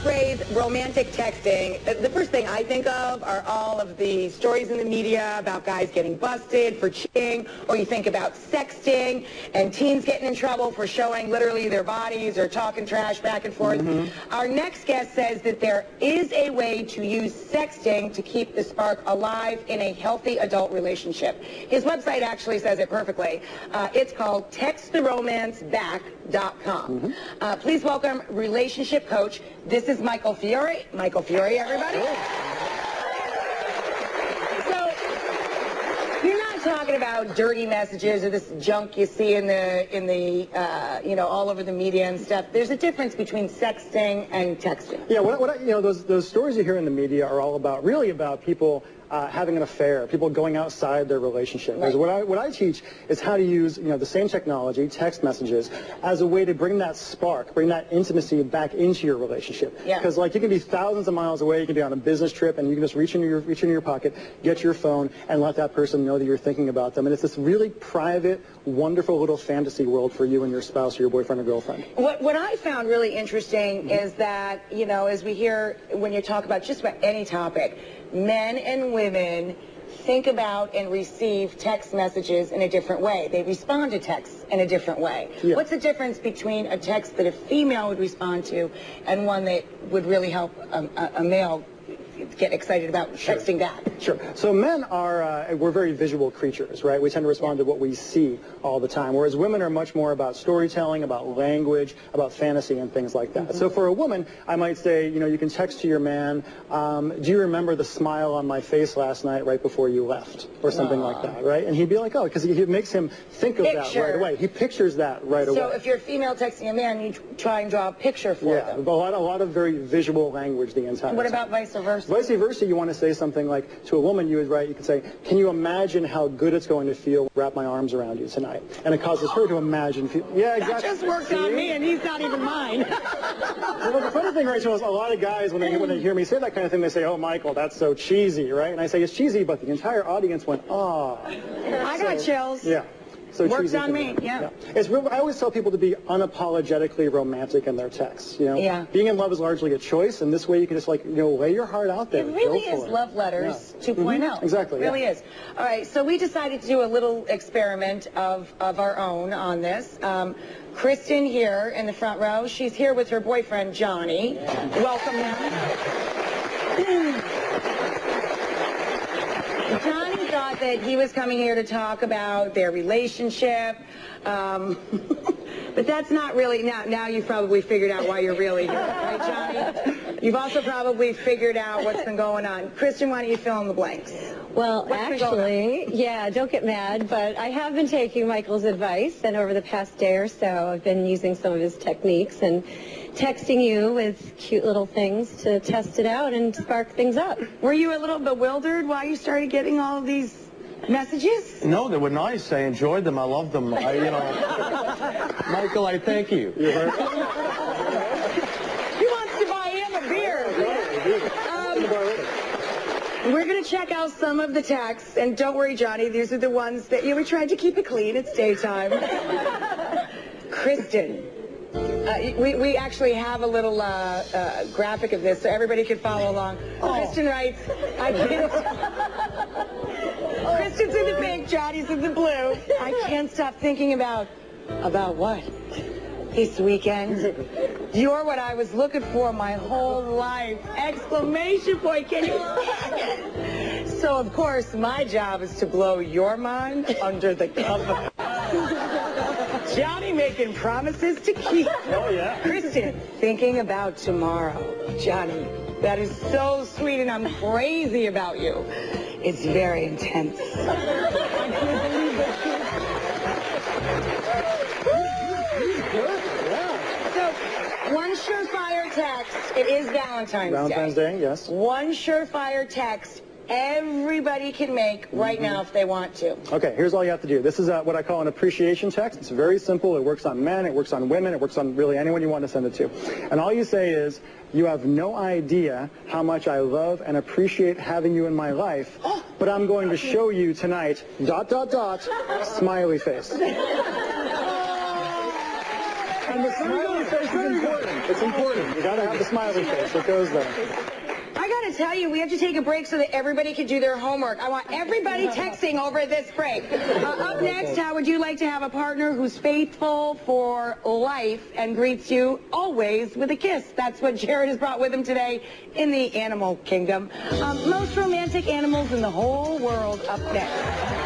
phrase romantic texting, the first thing I think of are all of the stories in the media about guys getting busted for cheating, or you think about sexting and teens getting in trouble for showing literally their bodies or talking trash back and forth. Our next guest says that there is a way to use sexting to keep the spark alive in a healthy adult relationship. His website actually says it perfectly. It's called texttheromanceback.com. Please welcome relationship coach. This is Michael Fiore. Michael Fiore, everybody. So, you're not talking about dirty messages or this junk you see in the all over the media and stuff. There's a difference between sexting and texting. Yeah, those stories you hear in the media are all about, really about people having an affair, people going outside their relationship. Right. What I teach is how to use the same technology, text messages, as a way to bring that spark, bring that intimacy back into your relationship. Because you can be thousands of miles away, you can be on a business trip, and you can just reach into your pocket, get your phone, and let that person know that you're thinking about them. And it's this really private, wonderful little fantasy world for you and your spouse or your boyfriend or girlfriend. What I found really interesting is that, as we hear when you talk about just about any topic, men and women think about and receive text messages in a different way. They respond to texts in a different way. Yeah. What's the difference between a text that a female would respond to and one that would really help a male get excited about texting back? Sure. So men we're very visual creatures, right? We tend to respond to what we see all the time, whereas women are much more about storytelling, about language, about fantasy and things like that. So for a woman, I might say, you can text to your man, do you remember the smile on my face last night right before you left? Or something like that, right? And he'd be like, oh, because it makes him think of that right away. He pictures that right away. So if you're a female texting a man, you try and draw a picture for them. Yeah, a lot of very visual language the entire time. What about vice versa? Vice versa, you want to say something like, to a woman, you could say, can you imagine how good it's going to feel to wrap my arms around you tonight? And it causes her to imagine. Yeah, exactly. That just worked on me, and he's not even mine. Well, the funny thing, Rachel, is a lot of guys, when they hear me say that kind of thing, they say, oh, Michael, that's so cheesy, right? And I say, it's cheesy, but the entire audience went, ah. I got chills. Yeah. So works on me, yeah. I always tell people to be unapologetically romantic in their texts. Yeah. Being in love is largely a choice, and this way you can just lay your heart out there. It really is Love Letters 2.0. Exactly. It really is. All right, so we decided to do a little experiment of our own on this. Kristen here in the front row, she's here with her boyfriend Johnny. Welcome them. Johnny thought that he was coming here to talk about their relationship, but that's not really, now you've probably figured out why you're really here, right, Johnny? You've also probably figured out what's been going on. Kristen, why don't you fill in the blanks? Well, actually, don't get mad, but I have been taking Michael's advice, and over the past day or so, I've been using some of his techniques and texting you with cute little things to test it out and spark things up. Were you a little bewildered why you started getting all of these messages? No, they were nice. I enjoyed them. I loved them. Michael, I thank you. He wants to buy him a beer. We're going to check out some of the texts, and don't worry, Johnny, these are the ones that we tried to keep it clean. It's daytime. Kristen. We actually have a little graphic of this so everybody can follow along. Kristen writes, I can't... Kristen's in the pink, Johnny's in the blue. I can't stop thinking about what? This weekend. You're what I was looking for my whole life. Exclamation point, can you imagine? So, of course, my job is to blow your mind under the cover. Johnny making promises to keep. Oh, yeah. Kristen, thinking about tomorrow. Johnny, that is so sweet, and I'm crazy about you. It's very intense. I can't believe it. So, one surefire text. It is Valentine's Day. Valentine's Day, yes. One surefire text everybody can make right now if they want to. Okay, here's all you have to do. This is what I call an appreciation text. It's very simple. It works on men. It works on women. It works on really anyone you want to send it to. And all you say is, you have no idea how much I love and appreciate having you in my life, but I'm going to show you tonight, ... smiley face. And And the smiley face is important. It's important. You gotta have the smiley face. It goes there. I got to tell you, we have to take a break so that everybody can do their homework. I want everybody texting over this break. Up next, how would you like to have a partner who's faithful for life and greets you always with a kiss? That's what Jared has brought with him today in the animal kingdom. Most romantic animals in the whole world up next.